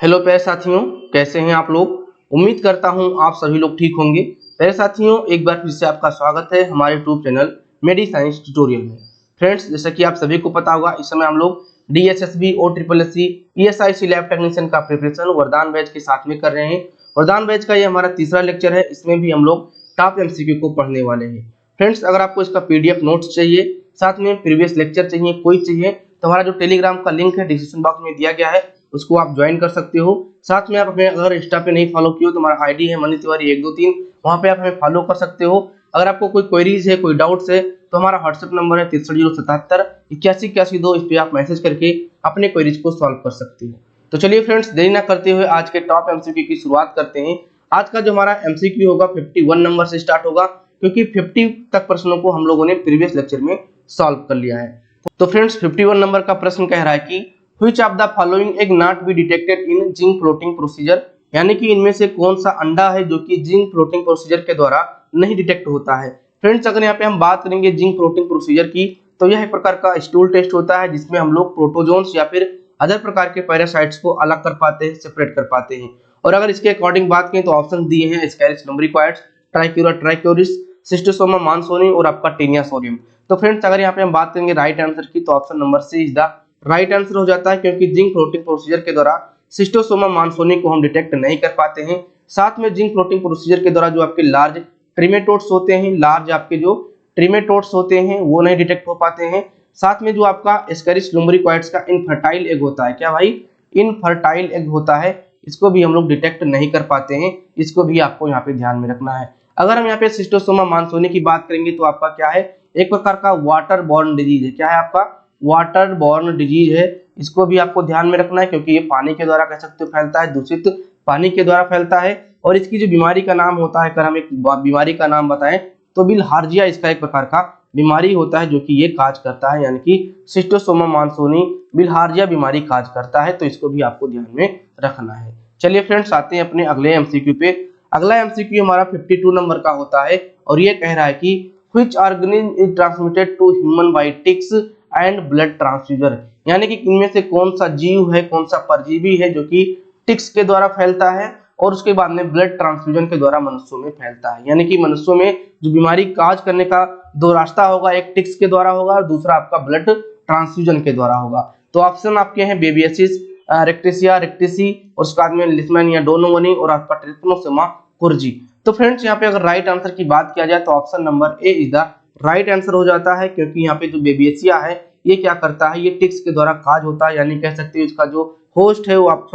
Hello प्यारे साथियों, कैसे हैं आप लोग। उम्मीद करता हूं आप सभी लोग ठीक होंगे। प्यारे साथियों, एक बार फिर से आपका स्वागत है हमारे यूट्यूब चैनल मेडी साइंस ट्यूटोरियल में। फ्रेंड्स, जैसा कि आप सभी को पता होगा, इस समय हम लोग DSSB OSSC ESIC lab technician का प्रिपरेशन वरदान बैच के साथ में कर रहे हैं। वरदान बैच का ये हमारा तीसरा लेक्चर है। इसमें भी हम लोग टॉप MCQ को पढ़ने वाले हैं। फ्रेंड्स, अगर आपको इसका PDF नोट्स चाहिए, साथ में प्रीवियस लेक्चर चाहिए, कोई चाहिए, तो हमारा जो टेलीग्राम का लिंक है डिस्क्रिप्शन बॉक्स में दिया गया है, उसको आप ज्वाइन कर सकते हो। साथ में आप हमें अगर इंस्टा पे नहीं फॉलो किए हो तो हमारा आईडी है मनी तिवारी 123, वहां पे आप हमें फॉलो कर सकते हो। अगर आपको कोई क्वेरीज है, कोई डाउट्स है, तो हमारा व्हाट्सएप नंबर है 6307 81 इस पे आप मैसेज करके अपने क्वेरीज को सॉल्व कर सकते हो। तो चलिए फ्रेंड्स, देरी ना करते हुए आज के टॉप MCQ की शुरुआत करते हैं। आज का जो हमारा MCQ होगा 51 नंबर से स्टार्ट होगा, क्योंकि 50 तक प्रश्नों को हम लोगों ने प्रीवियस लेक्चर में सॉल्व कर लिया है। तो फ्रेंड्स, 51 नंबर का प्रश्न कह रहा है कि Which of the following egg not be detected in zinc floating procedure, यानी कि इनमें से कौन सा अंडा है जो कि जिंक फ्लोटिंग प्रोसीजर के द्वारा नहीं डिटेक्ट होता है। फ्रेंड्स, अगर यहाँ पे हम बात करेंगे जिंक फ्लोटिंग प्रोसीजर की, तो यह एक प्रकार का स्टूल टेस्ट होता है जिसमें हम लोग प्रोटोजोन्स या फिर अदर प्रकार के पैरासाइट्स को अलग कर पाते हैं, सेपरेट कर पाते हैं। और अगर इसके अकॉर्डिंग बात करें तो ऑप्शन दिए हैं एस्केरिस लुम्ब्रिकॉइड्स, ट्राइक्यूरा ट्राइक्योरिस, सिस्टोसोमा मानसोनी और आपका टेनिया सोडियम। तो फ्रेंड्स, अगर यहाँ पे हम बात करेंगे राइट आंसर की, तो option number C is the right answer हो जाता है, क्योंकि जिंक फ्लोटिंग प्रोसीजर के द्वारा सिस्टोसोमा मानसोनी को हम डिटेक्ट नहीं कर पाते हैं। साथ में जिंक फ्लोटिंग प्रोसीजर के द्वारा जो आपके लार्ज ट्रिमेटोड्स होते हैं, लार्ज आपके जो ट्रिमेटोड्स होते हैं वो नहीं डिटेक्ट हो पाते हैं। साथ में जो आपका एस्केरिस लुम्ब्रिकॉइड्स का इनफर्टाइल एग होता है, क्या भाई, इनफर्टाइल एग होता है, इसको भी हम लोग डिटेक्ट नहीं कर पाते हैं। इसको भी आपको यहाँ पे ध्यान में रखना है। अगर हम यहाँ पे सिस्टोसोमा मानसोनी की बात करेंगे तो आपका क्या है, एक प्रकार का वाटर बॉर्न डिजीज है। क्या है आपका, वाटर बॉर्न डिजीज है। इसको भी आपको ध्यान में रखना है, क्योंकि ये पानी के द्वारा कह सकते हो फैलता है, दूषित पानी के द्वारा फैलता है। और इसकी जो बीमारी का नाम होता है, अगर हम एक बीमारी का नाम बताएं तो बिलहार्जिया इसका एक प्रकार का बीमारी होता है जो कि ये काज करता है, यानी कि सिस्टोसोमा मानसोनी बिलहार्जिया बीमारी काज करता है। तो इसको भी आपको ध्यान में रखना है। चलिए फ्रेंड्स, आते हैं अपने अगले MCQ पे। अगला MCQ हमारा 52 नंबर का होता है और ये कह रहा है कि which organism is transmitted to human by ticks and blood transfusion, यानी कि इनमें से कौन सा जीव है, कौन सा परजीवी है जो कि टिक्स के द्वारा फैलता है और उसके बाद में ब्लड ट्रांसफ्यूजन के द्वारा मनुष्यों में फैलता है। यानी कि मनुष्यों में जो बीमारी काज करने का दो रास्ता होगा, एक टिक्स के द्वारा होगा और दूसरा आपका ब्लड ट्रांसफ्यूजन के द्वारा होगा। तो ऑप्शन आपके हैं बेबियसिस, रेक्टिसिया रेक्टिसी और उसके बाद में लिस्मेनिया डोनोवनी और आपका ट्रिपनोसोमा कुर्जी। तो फ्रेंड्स, यहाँ पे अगर राइट आंसर की बात किया जाए तो option number A is the right answer हो जाता है, क्योंकि यहाँ पे जो बेबियसिया है ये क्या करता है, ये टिक्स के द्वारा काज होता है। यानी कह सकते हैं इसका जो होस्ट है वो आप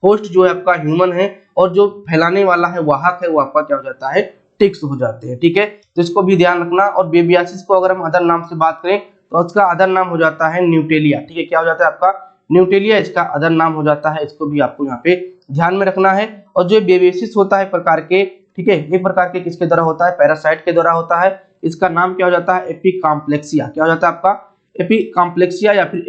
होस्ट जो है आपका ह्यूमन है और जो फैलाने वाला है, वाहक है, वो आपका क्या हो जाता है, टिक्स हो जाते हैं। ठीक है, तो इसको भी ध्यान रखना। और बेबियासिस को अगर हम अदर नाम से बात करें तो उसका अदर नाम हो जाता है न्यूटेलिया। ठीक है, क्या हो जाता है आपका, न्यूटेलिया इसका अदर नाम हो जाता है। इसको भी आपको यहाँ पे ध्यान में रखना है। और जो बेबियासिस होता है प्रकार के, ठीक है, एक प्रकार के किसके द्वारा होता है, पैरासाइट के द्वारा होता है। इसका नाम क्या हो जाता है, एपिकॉम्प्लेक्सिया। क्या हो जाता है आपका, एपिकॉम्प्लेक्सिया या फिर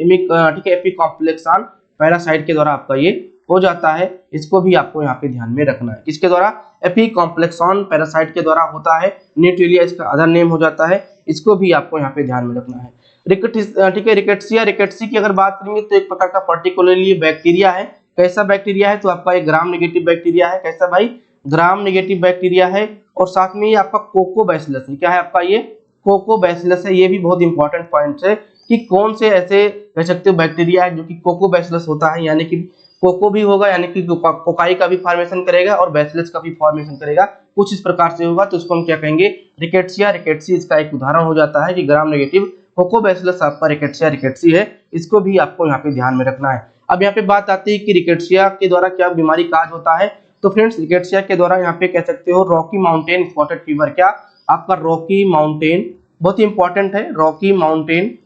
ठीक है, एपिकॉम्प्लेक्सान पैरासाइट के द्वारा आपका ये हो जाता है। इसको भी आपको यहाँ पे ध्यान में रखना है। किसके द्वारा, एपिकॉम्प्लेक्सान पैरासाइट के द्वारा होता है। न्यूटेलिया इसका अदर नेम हो जाता है। इसको भी आपको यहाँ पे ध्यान में रखना है। ठीक है, रिकेट्सिया रिकेट्सी की अगर बात करेंगे तो एक प्रकार का पर्टिकुलरली बैक्टीरिया है। कैसा बैक्टीरिया है, तो आपका एक ग्राम नेगेटिव बैक्टीरिया है। कैसा भाई, ग्राम नेगेटिव बैक्टीरिया है। और साथ में ये आपका कोकोबैसिलस है। क्या है आपका, ये कोकोबैसिलस है। ये भी बहुत इंपॉर्टेंट पॉइंट है कि कौन से ऐसे कह सकते हो बैक्टीरिया है जो कि कोकोबैसिलस होता है, यानी कि कोको भी होगा, यानी कि कोकाई का भी फॉर्मेशन करेगा और बैसिलस का भी फॉर्मेशन करेगा, कुछ इस प्रकार से होगा। तो इसको हम क्या कहेंगे, रिकेट्सिया रिकेट्सी इसका एक उदाहरण हो जाता है कि ग्राम नेगेटिव कोकोबैसिलस आपका रिकेट्सिया रिकेट्सी है। इसको भी आपको यहाँ पे ध्यान में रखना है। अब यहाँ पे बात आती है कि रिकेट्सिया के द्वारा क्या बीमारी काज होता है। तो फ्रेंड्स, रिकेट्सिया के द्वारा यहाँ पे कह सकते हो रॉकी माउंटेन स्पॉटेड फीवर। क्या आपका रॉकी माउंटेन, बहुत ही इंपॉर्टेंट है, रॉकी माउंटेन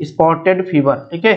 स्पॉटेड फीवर। ठीक है,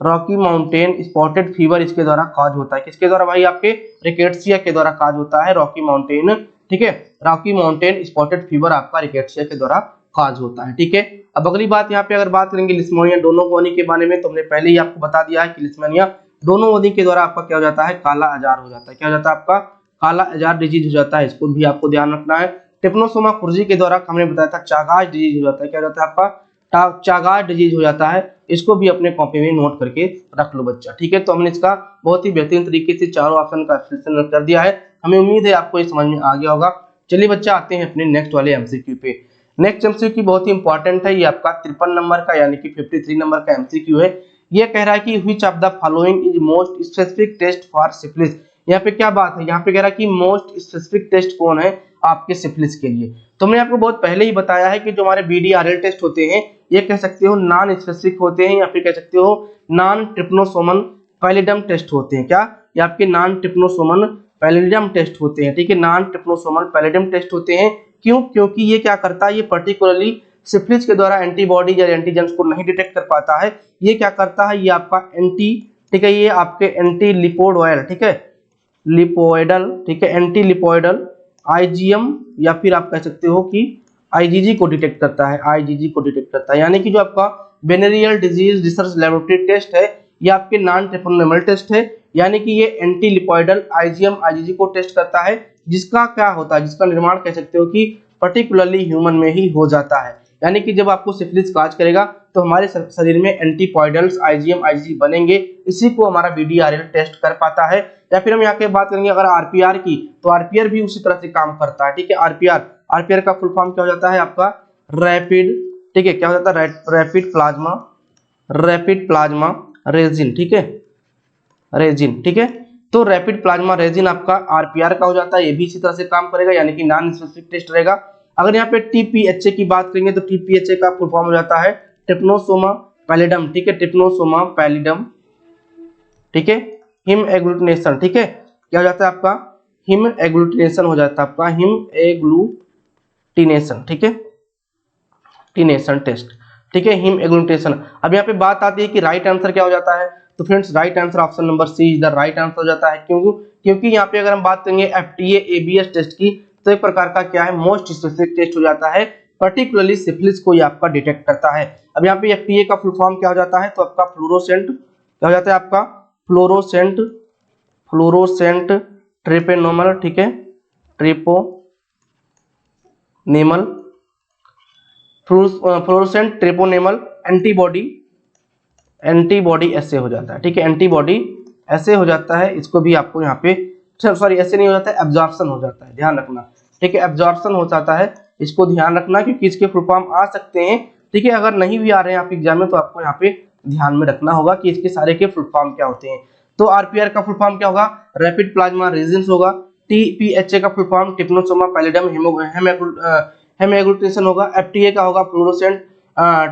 रॉकी माउंटेन स्पॉटेड फीवर इसके द्वारा काज होता है। किसके द्वारा भाई, आपके रिकेट्सिया के द्वारा काज होता है, रॉकी माउंटेन। ठीक है, रॉकी माउंटेन स्पॉटेड फीवर आपका रिकेट्सिया के द्वारा काज होता है। ठीक है, अब अगली बात यहाँ पे अगर बात करेंगे लिस्मोनिया डोनोवनी के बारे में, तो हमने पहले ही आपको बता दिया है कि लिस्मोनिया डोनोवनी के द्वारा आपका क्या हो जाता है, काला अजार हो जाता है। क्या हो जाता है आपका, काला अजार डिजीज हो जाता है। इसको भी आपको ध्यान रखना है। ट्रिपनोसोमा कुर्जी के द्वारा हमने बताया था चागाज डिजीज हो जाता है। क्या हो जाता है आपका, चागाज डिजीज हो जाता है। इसको भी अपने कॉपी में नोट करके रख लो बच्चा, ठीक है। तो हमने इसका बहुत ही बेहतरीन तरीके से चारों ऑप्शन का एक्सप्लेनेशन कर दिया है। हमें उम्मीद है आपको ये समझ में आ गया होगा। चलिए बच्चा आते हैं अपने नेक्स्ट वाले एमसीक्यू पे। नेक्स्ट एमसीक्यू बहुत ही इंपॉर्टेंट है, ये आपका 53 नंबर का यानी कि 53 नंबर का एमसीक्यू है। ये कह रहा है कि which of the following is most specific test for syphilis. यहाँ पे क्या बात है, यहाँ पे कह रहा है कि मोस्ट स्पेसिफिक टेस्ट कौन है आपके सिफिलिस के लिए। तो हमने आपको बहुत पहले ही बताया है कि जो हमारे बीडीआरएल टेस्ट होते हैं ये कह सकते हो नॉन स्पेसिफिक होते हैं या फिर कह सकते हो नॉन ट्रिपनोसोमल पैलिडम टेस्ट होते हैं। क्या ये आपके नॉन ट्रिपनोसोमल पैलिडम टेस्ट होते हैं, ठीक है। नॉन ट्रिपनोसोमल पैलिडम टेस्ट होते हैं, क्यों? क्योंकि ये क्या करता है, ये पर्टिकुलरली सिफिलिस के द्वारा एंटीबॉडी या एंटीजेंस को नहीं डिटेक्ट कर पाता है। ये क्या करता है, ये आपका ठीक है, ये आपके एंटी लिपोइडल, ठीक है, लिपोइडल, ठीक है, एंटी लिपोइडल आईजीएम या फिर आप कह सकते हो कि आईजीजी को डिटेक्ट करता है, आईजीजी को डिटेक्ट करता है। यानी कि जो आपका venereal disease research laboratory test है ये आपके नॉन ट्रिपनोसोमल टेस्ट है, यानी कि ये एंटी लिपोइडल आईजीएम आईजीजी को टेस्ट करता है, जिसका क्या होता है, जिसका निर्माण कह सकते हो कि पर्टिकुलरली ह्यूमन में ही हो जाता है। यानी कि जब आपको सिफिलिस काज करेगा तो हमारे शरीर में एंटीपॉइडल्स आईजीएम आईजीजी बनेंगे, इसी को हमारा बीडीआरएल टेस्ट कर पाता है। या फिर हम यहाँ के बात करेंगे अगर आरपीआर की, तो आरपीआर भी उसी तरह से काम करता है, ठीक है। आरपीआर का फुल फॉर्म क्या हो जाता है आपका रैपिड, ठीक है, क्या हो जाता है रैपिड प्लाज्मा रेजिन, ठीक है, रेजिन, ठीक है। तो रैपिड प्लाज्मा रेजिन आपका आरपीआर का हो जाता है, ये भी इसी तरह से काम करेगा, यानी कि नॉन स्पेसिफिक टेस्ट रहेगा। अगर यहाँ पे टीपीएचए की बात करेंगे तो टीपीएचए का फुल फॉर्म हो जाता है ट्रिपनोसोमा पैलिडम, ठीक है, ट्रिपनोसोमा पैलिडम, ठीक है। हिम एग्लूटिनेशन, ठीक है, क्या हो जाता है आपका हिम एग्लूटिनेशन हो जाता है आपका हिम एग्लूटिनेशन, ठीक है, टिनेशन टेस्ट, ठीक है, हिम एग्लूटिनेशन। अब यहाँ पे बात आती है कि राइट आंसर क्या हो जाता है, तो friends right answer option number C is the right answer हो जाता है। क्योंकि यहाँ पे अगर हम बात करेंगे एफटीए एबीएस टेस्ट की, तो एक प्रकार का क्या है मोस्ट स्पेसिफिक टेस्ट हो जाता है, पर्टिकुलरली सिफिलिस को ये आपका डिटेक्ट करता है। अब यहाँ पे एफटीए का फुल फॉर्म क्या हो जाता है, तो आपका फ्लोरोसेंट क्या हो जाता है आपका फ्लोरोसेंट ट्रेपेनोमल, ठीक है, ट्रेपोनेमल फ्लोरोसेंट ट्रेपोनेमल एंटीबॉडी ऐसे हो जाता है, ठीक है, एंटीबॉडी ऐसे हो जाता है। इसको भी आपको यहाँ पे सॉरी ऐसे नहीं हो जाता है, एब्जॉर्प्शन हो जाता है, ध्यान रखना, ठीक है, एब्जॉर्प्शन हो जाता है, इसको ध्यान रखना क्योंकि इसके फुल फॉर्म आ सकते हैं, ठीक है। अगर नहीं भी आ रहे हैं आप एग्जाम में तो आपको यहाँ पे ध्यान में रखना होगा कि इसके सारे के फुल फॉर्म क्या होते हैं। तो आरपीआर का फुल फॉर्म क्या होगा, रैपिड प्लाज्मा रेजिन होगा। टीपीएचए का फुल फॉर्म ट्रिपनोसोमा पैलिडम हेम एग्लूटिनेशन होगा। एफटीए का होगा फ्लोरोसेंट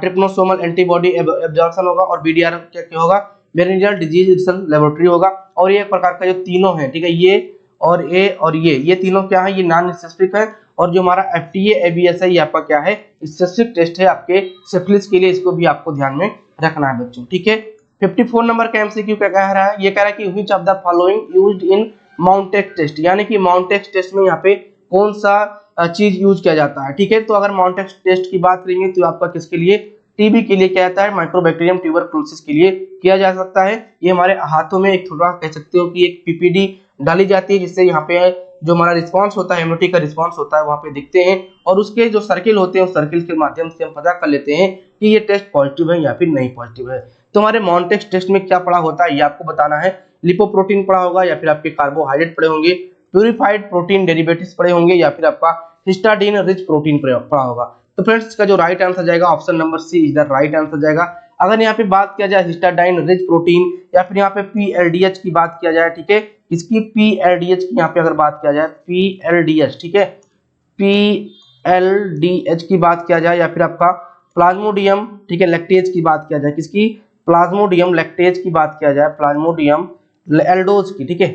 ट्रिपनोसोमल एंटीबॉडी एब्जॉर्प्शन होगा। और बीडीआर क्या होगा, वेनेरियल डिजीज रिसर्च लेबोरेटरी होगा। और ये एक प्रकार का जो तीनों है, ठीक है, ये और ये तीनों क्या है, ये नॉन स्पेसिफिक है। और जो हमारा एफटीए एबीएस है ये आपका क्या है, स्पेसिफिक टेस्ट है आपके सिफिलिस के लिए, इसको भी आपको ध्यान में रखना है बच्चों, ठीक है। 54 नंबर का एमसीक्यू क्या कह रहा है, ये कह रहा है कि which of the following used in Mantoux test, यानी कि माउंटेक्स टेस्ट में यहाँ पे कौन सा चीज यूज किया जाता है, ठीक है। तो अगर माउंटेक्स टेस्ट की बात करेंगे तो आपका किसके लिए, टीबी के लिए क्या जाता है, माइक्रोबैक्टीरियम ट्यूबरकुलोसिस के लिए किया जा सकता है। ये हमारे हाथों में एक थोड़ा कह सकते हो कि एक पीपीडी डाली जाती है, जिससे यहाँ पे जो हमारा रिस्पांस होता है, इम्यूनिटी का रिस्पांस होता है, वहां पे दिखते हैं। और उसके जो सर्किल होते हैं उस सर्किल के माध्यम से हम पता कर लेते हैं कि ये टेस्ट पॉजिटिव है या फिर नहीं पॉजिटिव है। तो हमारे माउंटेक्स टेस्ट में क्या पड़ा होता है ये आपको बताना है। लिपोप्रोटीन पड़ा होगा या फिर आपके कार्बोहाइड्रेट पड़े होंगे, प्यूरिफाइड प्रोटीन डेरिवेटिव्स पड़े होंगे या फिर आपका हिस्टाडीन रिच प्रोटीन पड़ा होगा। तो फ्रेंड्स इसका जो राइट आंसर जाएगा option number C is the right answer जाएगा। अगर यहाँ पे बात किया जाए हिस्टाडाइन रिच प्रोटीन या फिर यहाँ पे पीएलडीएच की बात किया जाए, ठीक है, इसकी पीएलडीएच की यहाँ पे अगर बात किया जाए पीएलडीएच, ठीक है, पीएलडीएच की बात किया जाए या फिर आपका प्लाज्मोडियम, ठीक है, लैक्टेज की बात किया जाए, किसकी, प्लाज्मोडियम लैक्टेज की बात किया जाए, प्लाज्मोडियम एल्डोज की, ठीक है,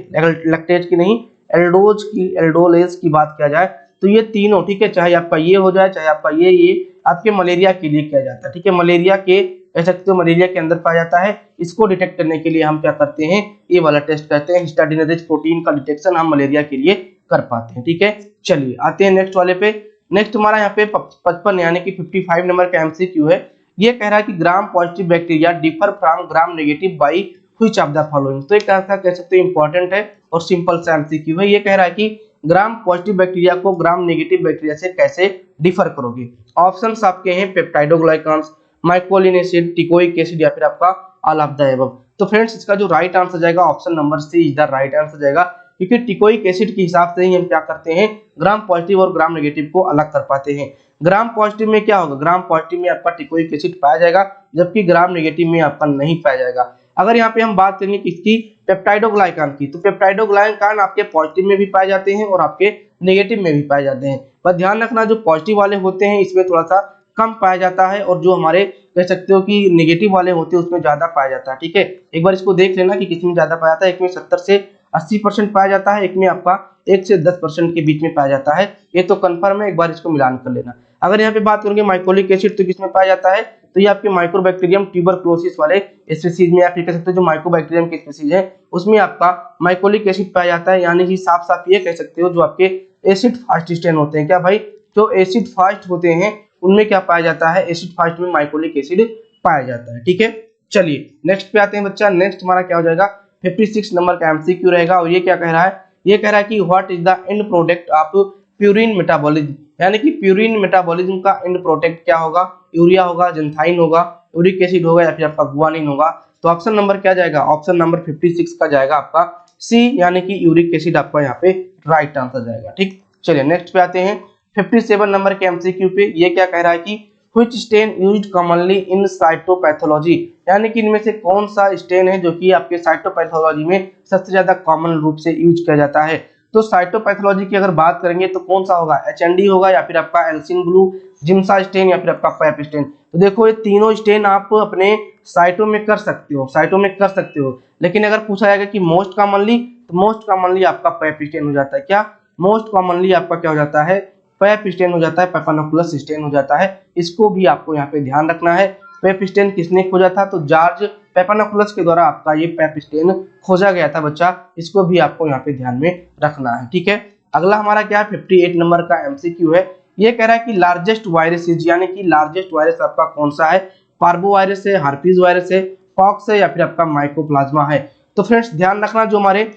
लैक्टेज की नहीं एल्डोज की, एल्डोलेज की बात किया जाए, तो ये तीनों, ठीक है, चाहे आपका ये हो जाए चाहे आपका ये आपके मलेरिया के लिए किया जाता है, ठीक है, मलेरिया के कह सकते हो मलेरिया के अंदर पाया जाता है। इसको डिटेक्ट करने के लिए हम क्या करते हैं, ये वाला टेस्ट करते हैं, हिस्टाडीन रिच प्रोटीन का डिटेक्शन हम मलेरिया के लिए कर पाते हैं, ठीक है। चलिए आते हैं नेक्स्ट वाले पे। नेक्स्ट हमारा यहाँ पे 55 यानी कि 55 नंबर का एमसीक्यू है। ये कह रहा है कि gram positive bacteria differ from gram negative by which of the following. तो एक कह सकते हैं इंपॉर्टेंट है और सिंपल सा एमसीक्यू है। ये कह रहा है कि ग्राम पॉजिटिव बैक्टीरिया को ग्राम नेगेटिव बैक्टीरिया से कैसे डिफर करोगे। ऑप्शंस आपके हैं peptidoglycans, mycolic acid, teichoic acid या फिर आपका ऑल ऑफ द अबव। तो फ्रेंड्स इसका जो राइट आंसर जाएगा option number C is the right answer जाएगा, क्योंकि टिकोइक एसिड के हिसाब से ही हम क्या करते हैं, ग्राम पॉजिटिव और ग्राम नेगेटिव को अलग कर पाते हैं। ग्राम पॉजिटिव में क्या होगा, ग्राम पॉजिटिव में आपका टिकोइक एसिड पाया जाएगा, जबकि ग्राम नेगेटिव में आपका नहीं पाया जाएगा। अगर यहाँ पे हम बात करेंगे किसकी, पेप्टाइडोग्लाइकान की, तो पेप्टाइडोग्लाइकान आपके पॉजिटिव में भी पाए जाते हैं और आपके नेगेटिव में भी पाए जाते हैं। पर ध्यान रखना जो पॉजिटिव वाले होते हैं इसमें थोड़ा सा कम पाया जाता है, और जो हमारे कह सकते हो कि नेगेटिव वाले होते हैं उसमें ज्यादा पाया जाता है। ठीक है, एक बार इसको देख लेना कि किसमें ज्यादा पाया जाता है। एक में 70 से 80% पाया जाता है, एक में आपका 1 से 10% के बीच में पाया जाता है। ये तो कंफर्म है, एक बार इसको मिलान कर लेना। अगर यहाँ पे बात करेंगे माइकोलिक एसिड तो किसमें पाया जाता है, तो ये आपके माइक्रोबैक्टीरियम ट्यूबरक्लोसिस वाले स्पीसीज में, आप कह सकते हो जो माइक्रोबैक्टीरियम की स्पीसीज है उसमें आपका माइकोलिक एसिड पाया जाता है। यानी कि साफ साफ ये कह सकते हो जो आपके एसिड फास्ट स्टेन होते हैं, क्या भाई, जो एसिड फास्ट होते हैं उनमें क्या पाया जाता है, एसिड फास्ट में माइकोलिक एसिड पाया जाता है। ठीक है, चलिए नेक्स्ट पे आते हैं बच्चा। नेक्स्ट हमारा क्या हो जाएगा, 56 नंबर का एमसीक्यू रहेगा, और ये क्या कह रहा है, ये कह रहा है कि what is the end product of purine metabolism, यानी कि प्यूरिन मेटाबॉलिज्म का एंड प्रोडक्ट क्या होगा, यूरिया होगा, जेंथाइन होगा, यूरिक एसिड होगा या फिर आपका गुआनिन होगा। तो ऑप्शन नंबर क्या जाएगा, ऑप्शन नंबर 56 का जाएगा आपका सी, यानी कि यूरिक एसिड आपका यहाँ पे राइट आंसर जाएगा। ठीक, चलिए नेक्स्ट पे आते हैं 57 नंबर के एमसीक्यू पे। ये क्या कह रहा है कि which stain used commonly in cytopathology, यानी कि इनमें से कौन सा स्टेन है जो कि आपके साइटोपैथोलॉजी में सबसे ज्यादा कॉमन रूप से यूज किया जाता है। तो साइटोपैथोलॉजी की अगर बात करेंगे तो कौन सा होगा, एचएनडी होगा या फिर आपका एल्सिन ब्लू, जिम्सा स्टेन या फिर आपका पैप स्टेन। तो देखो ये तीनों स्टेन आप अपने साइटों में कर सकते हो, साइटों में कर सकते हो, लेकिन अगर पूछा जाएगा कि मोस्ट कॉमनली, तो मोस्ट कॉमनली आपका पैप स्टेन हो जाता है। क्या, मोस्ट कॉमनली आपका क्या हो जाता है, पैप स्टेन हो जाता है, पेपानोकुलस स्टेन हो जाता है। इसको भी आपको यहाँ पे ध्यान रखना है। पैप स्टेन किसने खोजा था, तो जॉर्ज पेपानोकुलस के द्वारा आपका ये पैप स्टेन खोजा गया था बच्चा, इसको भी आपको यहाँ पे ध्यान में रखना है। ठीक है, अगला हमारा क्या है, 58 नंबर का एमसीक्यू है। ये कह रहा है कि लार्जेस्ट वायरस, यानी कि लार्जेस्ट वायरस आपका कौन सा है, पार्बो वायरस है, हार्पीज वायरस है, पॉक्स है या फिर आपका माइकोप्लाज्मा है। तो फ्रेंड्स ध्यान रखना, जो हमारे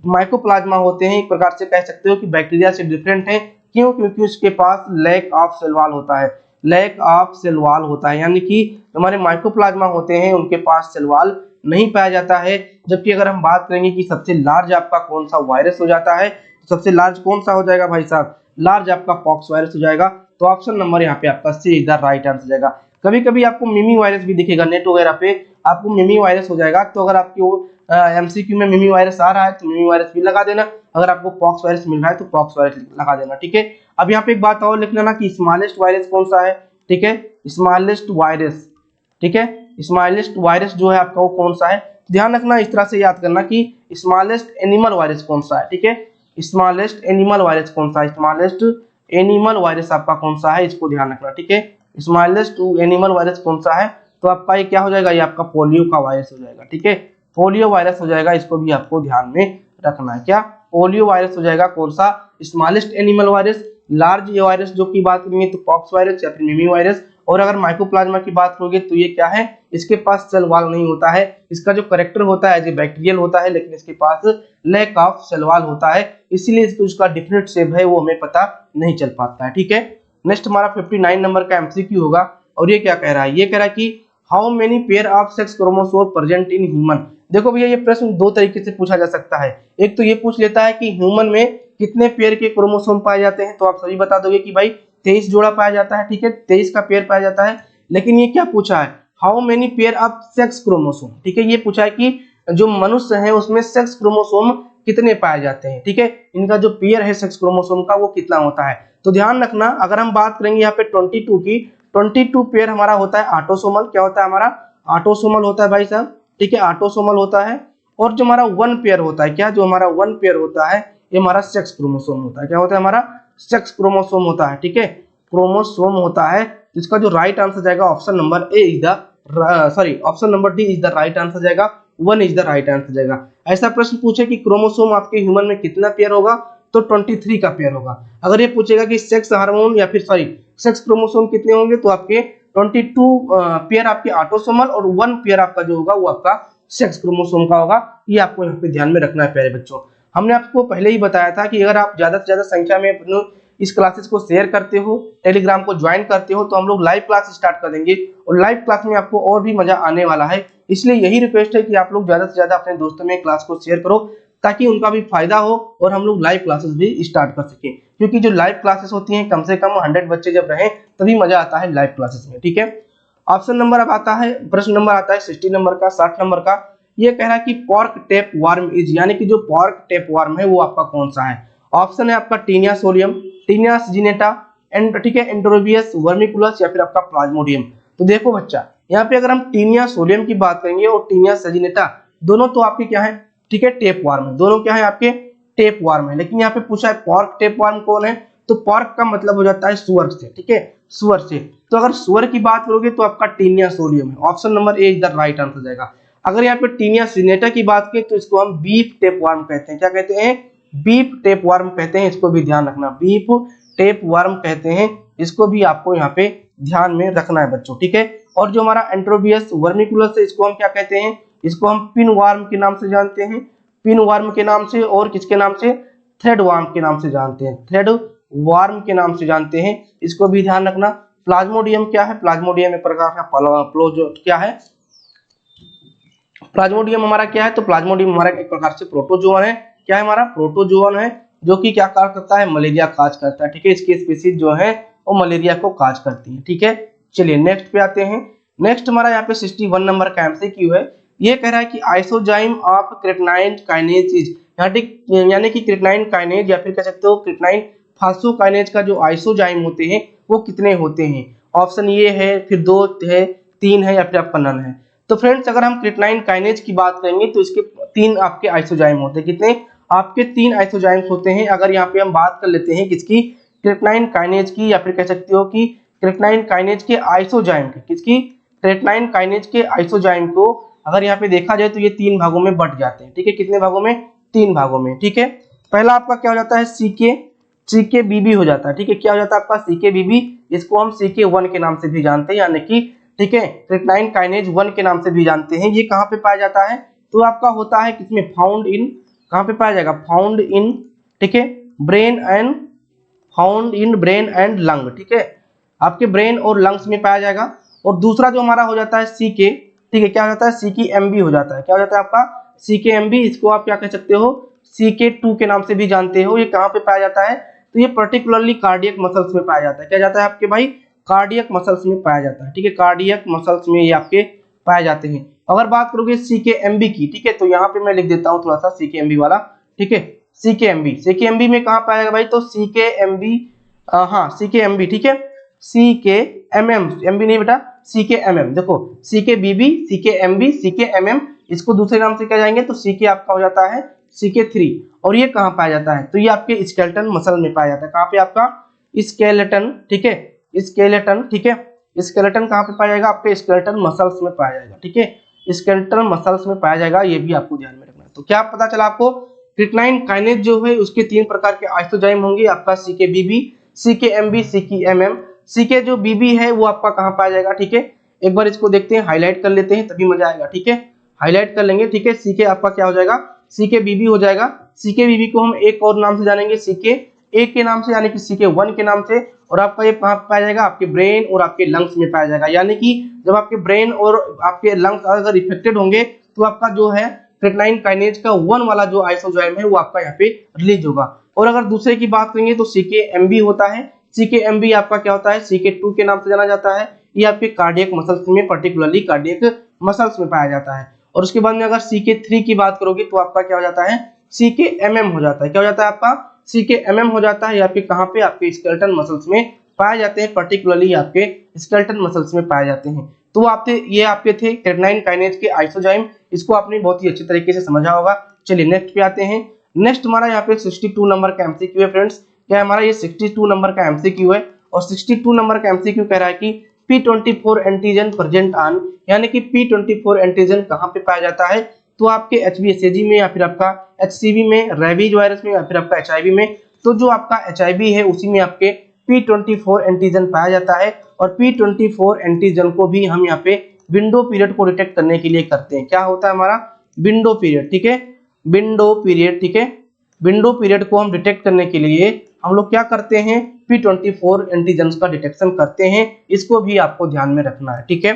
माइकोप्लाज्मा होते हैं एक प्रकार से कह सकते हो कि बैक्टीरिया से डिफरेंट है। क्यों, क्योंकि उसके पास लैक ऑफ सेल वॉल होता है, लैक ऑफ सेल वॉल होता है, यानी कि हमारे माइकोप्लाज्मा होते हैं उनके पास सेल वॉल नहीं पाया जाता है। जबकि अगर हम बात करेंगे कि सबसे लार्ज आपका कौन सा वायरस हो जाता है, तो सबसे लार्ज कौन सा हो जाएगा भाई साहब, लार्ज आपका पॉक्स वायरस हो जाएगा। तो ऑप्शन नंबर यहाँ पे आपका सी इज द राइट आंसर जाएगा। कभी कभी आपको मिमी वायरस भी दिखेगा, नेट वगैरह पे आपको मिमी वायरस हो जाएगा। तो अगर आपकी एमसीक्यू में मिमी वायरस आ रहा है तो मिमी वायरस भी लगा देना, अगर आपको पॉक्स वायरस मिल रहा है तो पॉक्स वायरस लगा देना। ठीक है, अब यहाँ पे एक बात और लिख लेना कि स्मॉलेस्ट वायरस कौन सा है। ठीक है, स्मॉलेस्ट वायरस, ठीक है, स्मॉलेस्ट वायरस जो है आपका वो कौन सा है, ध्यान रखना, इस तरह से याद करना कि स्मॉलेस्ट एनिमल वायरस कौन सा है। ठीक है, स्मॉलेस्ट एनिमल वायरस कौन सा है, स्मॉलेस्ट एनिमल वायरस आपका कौन सा है, इसको ध्यान रखना। ठीक है, स्मॉलेस्ट एनिमल वायरस कौन सा है, तो आपका ये क्या हो जाएगा, ये आपका पोलियो का वायरस हो जाएगा। ठीक है, पोलियो वायरस हो जाएगा, इसको भी आपको ध्यान में रखना है। क्या, पोलियो वायरस हो जाएगा कौन सा, स्मॉलेस्ट एनिमल वायरस। लार्ज ये वायरस जो की बात करेंगे तो पॉक्स वायरस या फिर मिमी वायरस। और अगर माइकोप्लाज्मा की बात करोगे तो ये क्या है, इसके पास सेल वॉल नहीं होता है, इसका जो करेक्टर होता है एज ए बैक्टीरियल होता है, लेकिन इसके पास लैक ऑफ सेल वॉल होता है, इसीलिए इसका डिफरेंट शेप है वो हमें पता नहीं चल पाता है। ठीक है, नेक्स्ट हमारा 59 नंबर का एमसीक्यू होगा, और ये क्या कह रहा है, ये कह रहा है कि how many pair of sex chromosome present in human. देखो भैया ये प्रश्न दो तरीके से पूछा जा सकता है। एक तो ये पूछ लेता है कि ह्यूमन में कितने पेयर के क्रोमोसोम पाए जाते हैं, तो आप सभी बता दोगे कि भाई 23 जोड़ा पाया जाता है। ठीक है, 23 का पेयर पाया जाता है। लेकिन ये क्या पूछा है, how many pair of sex chromosome. ठीक है, ये पूछा है कि जो मनुष्य है उसमें सेक्स क्रोमोसोम कितने पाए जाते हैं। ठीक है, इनका जो पेयर है सेक्स क्रोमोसोम का वो कितना होता है। तो ध्यान रखना, अगर हम बात करेंगे यहाँ पे 22 की, 22 पेयर हमारा होता है ऑटोसोमल। क्या होता है हमारा, ऑटोसोमल होता है भाई साहब। ठीक है, ऑटोसोमल होता है। और जो हमारा 1 पेयर होता है, क्या, जो हमारा 1 पेयर होता है ये हमारा सेक्स क्रोमोसोम होता है। क्या होता है, हमारा सेक्स क्रोमोसोम होता है। ठीक है, क्रोमोसोम होता है। इसका जो राइट आंसर जाएगा option number A is the option number D is the right answer जाएगा, 1 इज द राइट आंसर जाएगा। ऐसा प्रश्न पूछे कि क्रोमोसोम आपके ह्यूमन में कितना पेयर होगा, तो 23 का पेयर होगा। अगर ये पूछेगा कि सेक्स हार्मोन या फिर सेक्स क्रोमोसोम कितने होंगे, तो आपके 22 पेयर आपके ऑटोसोमल और 1 पेयर आपका जो होगा वो आपका सेक्स क्रोमोसोम का होगा। ये आपको यहाँ पे ध्यान में रखना है प्यारे बच्चों। हमने आपको पहले ही बताया था कि अगर आप ज्यादा से ज्यादा संख्या में इस क्लासेस को शेयर करते हो, टेलीग्राम को ज्वाइन करते हो, तो हम लोग लाइव क्लास स्टार्ट कर देंगे और लाइव क्लास में आपको और भी मजा आने वाला है। इसलिए यही रिक्वेस्ट है कि आप लोग ज्यादा से ज्यादा अपने दोस्तों में क्लास को शेयर करो ताकि उनका भी फायदा हो और हम लोग लाइव क्लासेस भी स्टार्ट कर सकें, क्योंकि जो लाइव क्लासेस होती हैं कम से कम 100 बच्चे जब रहें तभी मजा आता है लाइव क्लासेस में। ठीक है, ऑप्शन नंबर अब आता है, प्रश्न नंबर आता है 60 नंबर का, 60 नंबर का। ये कह रहा है कि पॉर्क टेप वर्म इज, यानी कि जो पॉर्क टेप वर्म है वो आपका कौन सा है। ऑप्शन है आपका टीनिया सोलियम, टीनिया सजिनेटा, ठीक है, एंटरोबियस, वर्मिकुलस या फिर आपका प्लाज्मोडियम। तो देखो बच्चा, यहाँ पे अगर हम टीनिया सोलियम की बात करेंगे और टीनिया सजिनेटा, दोनों तो आपके क्या है, ठीक है, टेप वर्म है, दोनों क्या है आपके टेप वर्म है। लेकिन यहाँ पे पूछा है पॉर्क टेप वर्म कौन है, तो पॉर्क का मतलब हो जाता है सुअर से। ठीक है, सुअर से। तो अगर सुअर की बात करोगे तो आपका टीनिया सोलियम है, option number A is the right answer जाएगा। अगर यहाँ पे टीनिया सिनेटा की बात करें तो इसको हम बीफ टेप वर्म कहते हैं। क्या कहते हैं, बीफ टेप वर्म कहते हैं, इसको भी ध्यान रखना, बीफ टेप वर्म कहते हैं, इसको भी आपको यहाँ पे ध्यान में रखना है बच्चों। ठीक है, और जो हमारा एंट्रोबियस वर्मिकुलस है इसको हम क्या कहते हैं, इसको हम पिन वर्म के नाम से जानते हैं, पिन वर्म के नाम से, और किसके नाम से, थ्रेड वर्म के नाम से जानते हैं, थ्रेड वर्म के नाम से जानते हैं, इसको भी ध्यान रखना। प्लाज्मोडियम क्या है, प्लाज्मोडियम एक प्रकार का प्लोजो क्या है, प्लाज्मोडियम हमारा क्या है, तो प्लाज्मोडियम हमारा एक प्रकार से प्रोटोजोअन है। क्या है हमारा, प्रोटोजोअन है, जो कि क्या कार्य करता है, मलेरिया काज करता है। ठीक है, इसकी स्पीसीज जो है वो मलेरिया को काज करती है। ठीक है, चलिए नेक्स्ट पे आते हैं। नेक्स्ट हमारा यहाँ पे 61 नंबर का एमसीक्यू है। ये कह रहा है कि आइसोजाइम ऑफ क्रेटनाइन काइनेज इज, यानी कि क्रेटनाइन काइनेज या फिर कह सकते हो क्रेटनाइन फास्फोकाइनेज का जो आइसोजाइम होते हैं वो कितने होते हैं। ऑप्शन ये है, फिर 2 है, 3 है या फिर आपका नन है। तो फ्रेंड्स अगर हम क्रेटनाइन काइनेज की बात करेंगे तो इसके 3 आपके आइसोजाइम होते हैं। कितने आपके 3 आइसोजाइम्स होते हैं। अगर यहाँ पे हम बात कर लेते हैं किसकी, क्रेटनाइन काइनेज की, या फिर कह सकते हो कि क्रेटनाइन काइनेज के आइसोजाइम की, किसकी, क्रेटनाइन काइनेज के आइसोजाइम को अगर यहाँ पे देखा जाए तो ये 3 भागों में बट जाते हैं। ठीक है, कितने भागों में, 3 भागों में। ठीक है, पहला आपका क्या हो जाता है, सीके बीबी हो जाता है। ठीक है, क्या हो जाता है आपका सीके बीबी, इसको हम CK1 के नाम से भी जानते हैं, यानी कि ठीक है क्रेटनाइन काइनेज 1 के नाम से भी जानते हैं। ये कहाँ पे पाया जाता है, तो आपका होता है किसमें, फाउंड इन, कहाँ पे पाया जाएगा, फाउंड इन, ठीक है, brain and, found in brain and lung. ठीक है, आपके ब्रेन और लंग्स में पाया जाएगा। और दूसरा जो हमारा हो जाता है CK, ठीक है, क्या हो जाता है, CKMB हो जाता है। क्या हो जाता है आपका CKMB, इसको आप क्या कह सकते हो, CK2 के नाम से भी जानते हो। ये कहाँ पे पाया जाता है, तो ये पर्टिकुलरली कार्डियक मसल्स में पाया जाता है। क्या जाता है आपके भाई, कार्डियक मसल्स में पाया जाता है। ठीक है, कार्डियक मसल्स में ये आपके पाए जाते हैं। अगर बात करोगे CKMB की, ठीक है, तो यहाँ पे मैं लिख देता हूँ थोड़ा सा CKMB वाला। ठीक है, CKMB में कहाँ पाएगा भाई, तो CKMB, हाँ CKMB, ठीक है, CKMM, MB नहीं बेटा, CKMM, देखो CKBB, CKMB, CKMM, इसको दूसरे नाम से क्या जाएंगे, तो CK आपका हो जाता है CK3। और ये कहाँ पाया जाता है, तो ये आपके स्केलेटन मसल में पाया जाता है। कहाँ पे आपका स्केलेटन, ठीक है, स्केलेटन, ठीक है, स्केलेटन कहाँ पे पाया जाएगा, आपके स्केलेटन मसल्स में पाया जाएगा। ठीक है, स्केलेटन मसल्स में पाया जाएगा, ये भी आपको ध्यान में रखना है। तो क्या पता चला आपको, क्रेटनाइन काइनेज जो है उसके 3 प्रकार के आइसोजाइम होंगे, आपका CKBB, CKMB, CKMM। CK जो BB है वो आपका कहाँ पाया जाएगा। ठीक है, एक बार इसको देखते हैं, हाईलाइट कर लेते हैं तभी मजा आएगा। ठीक है, हाईलाइट कर लेंगे। ठीक है, CK आपका क्या हो जाएगा, CKBB हो जाएगा। CKBB को हम एक और नाम से जानेंगे, CK1 के नाम से, यानी कि CK1 के नाम से। और आपका ये कहाँ पाया जाएगा, आपके ब्रेन और आपके लंग्स में पाया जाएगा। यानी कि जब आपके ब्रेन और आपके लंग्स अगर इफेक्टेड होंगे तो आपका जो है क्रेटनाइन काइनेज का 1 वाला जो आइसोजाइम है वो आपका यहाँ पे रिलीज होगा। और अगर दूसरे की बात करेंगे तो CKMB होता है। CKMB आपका क्या होता है, CK2 के नाम से जाना जाता है। ये आपके कार्डियक मसल्स में, पर्टिकुलरली कार्डियक मसल्स में पाया जाता है। और उसके बाद में अगर CK3 की बात करोगे तो आपका क्या हो जाता है, CKMM हो जाता है। क्या हो जाता है आपका, CKMM हो जाता है। ये आपके कहाँ पे, आपके स्केलेटन मसल्स में पाए जाते हैं, पर्टिकुलरली आपके स्केलेटन मसल्स में पाए जाते हैं। तो ये आपके थे क्रेटनाइन काइनेज के आइसोजाइम, इसको आपने बहुत ही अच्छे तरीके से समझा होगा। चलिए नेक्स्ट पे आते हैं। नेक्स्ट हमारा यहाँ पे 62 नंबर का एमसीक्यू है फ्रेंड्स। क्या हमारा ये 62 नंबर का एमसीक्यू है, और 62 नंबर का एमसीक्यू कह रहा है कि P24 एंटीजन प्रेजेंट ऑन, यानी कि P24 एंटीजन कहाँ पे पाया जाता है, तो आपके HBsAg में, या फिर आपका HCV में, रेबीज वायरस में, या फिर आपका HIV में। तो जो आपका HIV है उसी में आपके P24 एंटीजन पाया जाता है। और P24 एंटीजन को भी हम यहाँ पे विंडो पीरियड को डिटेक्ट करने के लिए करते हैं। क्या होता है हमारा, विंडो पीरियड। ठीक है, विंडो पीरियड। ठीक है, विंडो पीरियड को हम डिटेक्ट करने के लिए हम लोग क्या करते हैं, P24 एंटीजन का डिटेक्शन करते हैं। इसको भी आपको ध्यान में रखना है, ठीक है।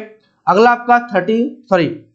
अगला आपका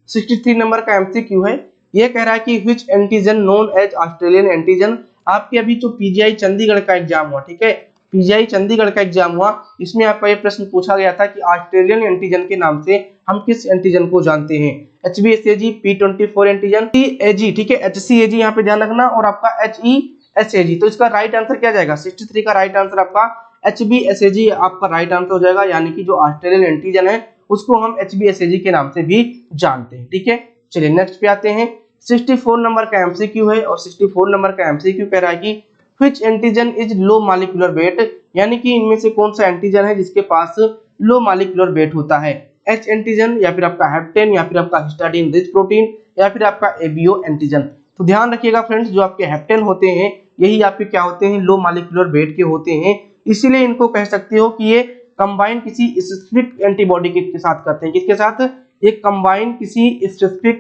63 नंबर का एमसीक्यू है। ये कह रहा है कि which antigen known as Australian antigen. आपके अभी जो पीजीआई चंडीगढ़ का एग्जाम हुआ, ठीक है, पीजीआई चंडीगढ़ का एग्जाम हुआ, इसमें आपका ये प्रश्न पूछा गया था कि ऑस्ट्रेलियन एंटीजन के नाम से हम किस एंटीजन को जानते हैं। HbSAg, P24 एंटीजन, HCAg, ठीक है, HCAg यहाँ पे ध्यान रखना, और आपका HeSAg। तो इसका राइट आंसर क्या जाएगा, 63 का राइट आंसर आपका HbSAg आपका राइट आंसर हो जाएगा, यानी कि जो ऑस्ट्रेलियन एंटीजन है उसको हम HbSAg के नाम से भी जानते हैं, ठीक है। चलिए नेक्स्ट पे आते हैं। 64 नंबर का एमसीक्यू है, और 64 नंबर का एमसीक्यू कह रहा है कि which antigen is low molecular weight, यानी कि इनमें से कौन सा एंटीजन है जिसके पास लो मॉलिक्यूलर वेट होता है। H एंटीजन, या फिर आपका हेप्टेन, या फिर आपका हिस्टाडीन रिच प्रोटीन, या फिर आपका ABO एंटीजन। तो ध्यान रखिएगा फ्रेंड्स, जो आपके हेप्टेन होते हैं यही आपके क्या होते हैं, लो मॉलिक्यूलर वेट के होते हैं, इसीलिए इनको कह सकते हो कि ये कंबाइन किसी स्पेसिफिक एंटीबॉडी के साथ करते हैं। किसके साथ, एक कंबाइन किसी स्पेसिफिक,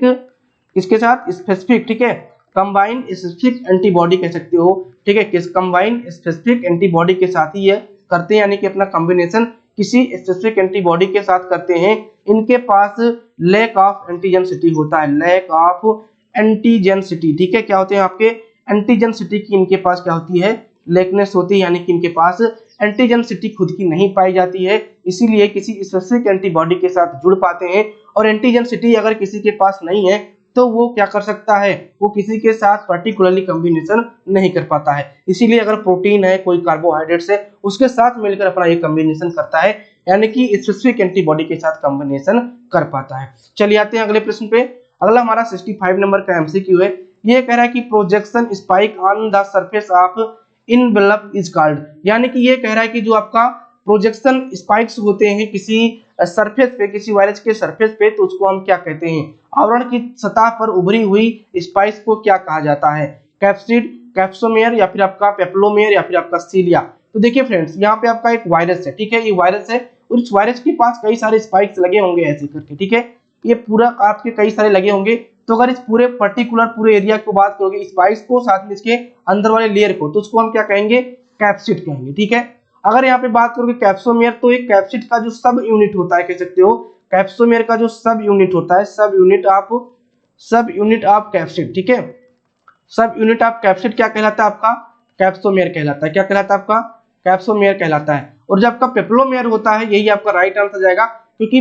किसके साथ, स्पेसिफिक, ठीक है, कंबाइन स्पेसिफिक एंटीबॉडी कह सकते हो, ठीक है, किस कंबाइन स्पेसिफिक एंटीबॉडी के साथ ही ये करते हैं, यानी कि अपना कॉम्बिनेशन किसी स्पेसिफिक एंटीबॉडी के साथ करते हैं। इनके पास लैक ऑफ एंटीजेंसिटी होता है, लैक ऑफ एंटीजेंसिटी, ठीक है, क्या होते हैं आपके एंटीजेंसिटी की इनके पास क्या होती है, लेकनेस होती है, यानी कि इनके पास एंटीजेंसिटी खुद की नहीं पाई जाती है, इसीलिए किसी स्पेसिफिक एंटीबॉडी के साथ जुड़ पाते हैं। और एंटीजेंसिटी अगर किसी के पास नहीं है तो वो क्या कर सकता है, वो किसी के साथ पर्टिकुलरली कॉम्बिनेशन नहीं कर पाता है। इसीलिए अगर प्रोटीन है, कोई कार्बोहाइड्रेट्स है, उसके साथ मिलकर अपना ये कॉम्बिनेशन करता है, यानी कि स्पेसिफिक एंटीबॉडी के साथ कॉम्बिनेशन कर पाता है। चलिए आते हैं अगले प्रश्न पे। अगला हमारा 65 नंबर का एमसीक्यू है। ये कह रहा है कि projection spike on the surface of envelope is called, यानी कि ये कह रहा है कि जो आपका प्रोजेक्शन स्पाइक्स होते हैं किसी सरफेस पे, किसी वायरस के सरफेस पे, तो उसको हम क्या कहते हैं, आवरण की सतह पर उभरी हुई स्पाइक्स को क्या कहा जाता है, कैप्सिड, कैप्सोमेयर, या फिर आपका पेप्लोमेयर, या फिर आपका सीलिया। तो देखिए फ्रेंड्स, यहाँ पे आपका एक वायरस है, ठीक है, ये वायरस है, और इस वायरस के पास कई सारे स्पाइक्स लगे होंगे ऐसे करके, ठीक है, ये पूरा आपके कई सारे लगे होंगे। तो अगर इस पूरे पर्टिकुलर पूरे एरिया को बात करोगे, स्पाइक्स को, साथ में इसके अंदर वाले लेयर को, तो उसको हम क्या कहेंगे, कैप्सिड कहेंगे, ठीक है। अगर यहाँ पे बात करोगे कैप्सोमेयर, तो एक कैप्सिड का जो सब यूनिट होता है, कह सकते हो कैप्सोमेयर का जो सब यूनिट होता है, सब यूनिट ऑफ कैप्सिड, ठीक है, सब यूनिट ऑफ कैप्सिड क्या कहलाता है आपका, कैप्सोमेयर कहलाता है। क्या कहलाता है आपका, कैप्सोमेयर कहलाता है। और जब आपका पेप्लोमेयर होता है, यही आपका राइट आंसर जाएगा, क्योंकि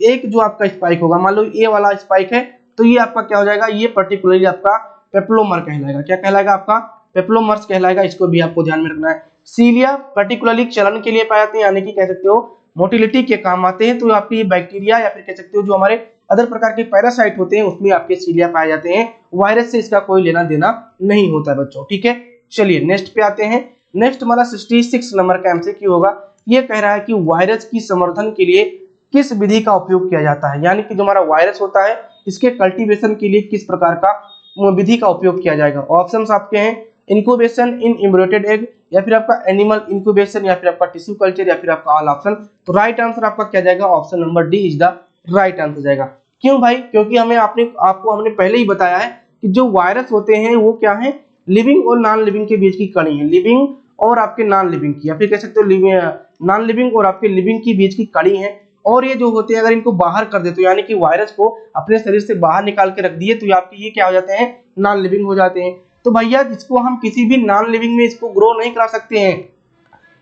एक जो आपका स्पाइक होगा, मान लो ये वाला स्पाइक है, तो ये आपका क्या हो जाएगा, ये पर्टिकुलरली आपका पेप्लोमर कहलाएगा। क्या कहलाएगा आपका, पेप्लोमर्स कहलाएगा, इसको भी आपको ध्यान में रखना है। सीलिया पर्टिकुलरली चलन के लिए पाए जाते हैं, यानी कि कह सकते हो मोटिलिटी के काम आते हैं। तो आपके ये बैक्टीरिया, या फिर कह सकते हो जो हमारे अदर प्रकार के पैरासाइट होते हैं, उसमें आपके सीलिया पाए जाते हैं। वायरस से इसका कोई लेना देना नहीं होता है बच्चों, ठीक है। चलिए नेक्स्ट पे आते हैं। नेक्स्ट हमारा 66 नंबर का एमसीक्यू होगा। ये कह रहा है कि वायरस की संवर्धन के लिए किस विधि का उपयोग किया जाता है, यानी कि जो हमारा वायरस होता है इसके कल्टीवेशन के लिए किस प्रकार का विधि का उपयोग किया जाएगा। ऑप्शंस आपके हैं, इंक्यूबेशन इन इम्ब्रियोटेड एग, या फिर आपका एनिमल इंक्यूबेशन, या फिर आपका टिश्यू कल्चर, या फिर आपका ऑल ऑप्शन। तो राइट आंसर आपका क्या जाएगा, option number D is the right answer जाएगा। क्यों भाई, क्योंकि आपको हमने पहले ही बताया है कि जो वायरस होते हैं वो क्या है, लिविंग और नॉन लिविंग के बीच की कड़ी है, लिविंग और आपके नॉन लिविंग की, या फिर कह सकते हो नॉन लिविंग और आपके लिविंग की बीच की कड़ी है। और ये जो होते हैं, अगर इनको बाहर कर देते हो, यानी कि वायरस को अपने शरीर से बाहर निकाल के रख दिए, तो आपके ये क्या हो जाते हैं, नॉन लिविंग हो जाते हैं। तो भैया इसको हम किसी भी नॉन लिविंग में इसको ग्रो नहीं करा सकते हैं,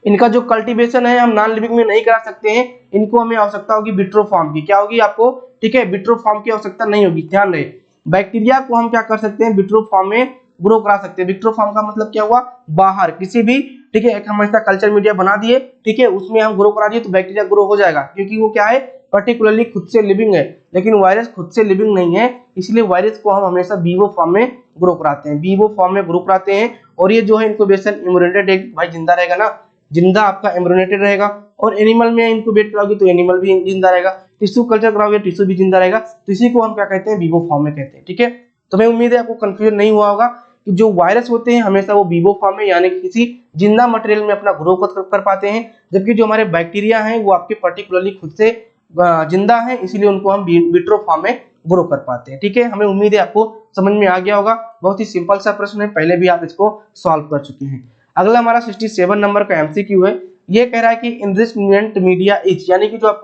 इनका जो कल्टीवेशन है हम नॉन लिविंग में नहीं करा सकते हैं। इनको हमें आवश्यकता होगी विट्रो फॉर्म की, क्या होगी आपको, ठीक है, विट्रो फॉर्म की आवश्यकता नहीं होगी, ध्यान रहे। बैक्टीरिया को हम क्या कर सकते हैं, विट्रो फॉर्म में ग्रो करा सकते हैं। विट्रो फॉर्म का मतलब क्या हुआ, बाहर किसी भी, ठीक है, एक हम ऐसा कल्चर मीडिया बना दिए, ठीक है, उसमें हम ग्रो करा दिए, तो बैक्टीरिया ग्रो हो जाएगा, क्योंकि वो क्या है, पर्टिकुलरली खुद से लिविंग है। लेकिन वायरस खुद से लिविंग नहीं है, इसलिए वायरस को हम हमेशा वीवो फॉर्म में ग्रो कराते हैं, वीवो फॉर्म में ग्रो कराते हैं। और ये जो है इंक्यूबेशन इम्ब्रियोनेटेड एग, भाई जिंदा रहेगा ना, जिंदा आपका इम्ब्रियोनेटेड रहेगा। और एनिमल में इंक्यूबेट कराओगे तो एनिमल भी जिंदा रहेगा, टिश्यू कल्चर कराओगे टिश्यू भी जिंदा रहेगा। तो इसी को हम क्या कहते हैं, वीवो फॉर्म में कहते हैं, ठीक है। तो मैं उम्मीद है आपको कंफ्यूजन नहीं हुआ होगा कि जो वायरस होते हैं हमेशा वो वीवो फॉर्म में, यानी कि किसी जिंदा मटेरियल में अपना ग्रो कर पाते हैं, जबकि जो हमारे बैक्टीरिया हैं वो आपके पर्टिकुलरली खुद से जिंदा है, इसीलिए उनको हम विट्रो फॉर्म में ग्रो कर पाते हैं, ठीक है। हमें उम्मीद है आपको समझ में आ गया होगा, बहुत ही सिंपल सा प्रश्न है, पहले भी आप इसको सॉल्व कर चुके हैं। अगला हमारा 67 नंबर का एमसीक्यू है। ये कह रहा है कि इनरिचमेंट मीडिया इज, यानी कि जो आप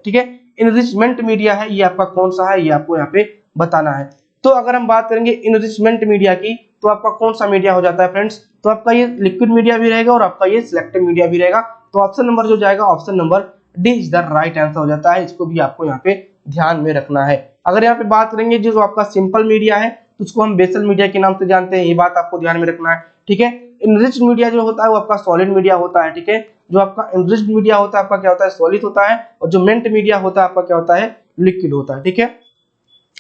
ठीक है इनरिचमेंट मीडिया है ये आपका कौन सा है, ये आपको यहाँ पे बताना है। तो अगर हम बात करेंगे इनरिचमेंट मीडिया की तो आपका कौन सा मीडिया हो जाता है फ्रेंड्स, तो आपका ये लिक्विड मीडिया भी रहेगा और आपका ये सिलेक्टिव मीडिया भी रहेगा। तो ऑप्शन नंबर जो जाएगा option number D is the right answer हो जाता है। इसको भी आपको यहाँ पे ध्यान में रखना है। अगर यहाँ पे बात करेंगे जो आपका सिंपल मीडिया है तो उसको हम बेसल मीडिया के नाम से जानते हैं, ये बात आपको ध्यान में रखना है। ठीक है, इनरिच्ड मीडिया जो होता है वो आपका सॉलिड मीडिया होता है। ठीक है, जो आपका इनरिच्ड मीडिया होता है आपका क्या होता है, सॉलिड होता है, और जो मेंट मीडिया होता है आपका क्या होता है, लिक्विड होता है। ठीक है,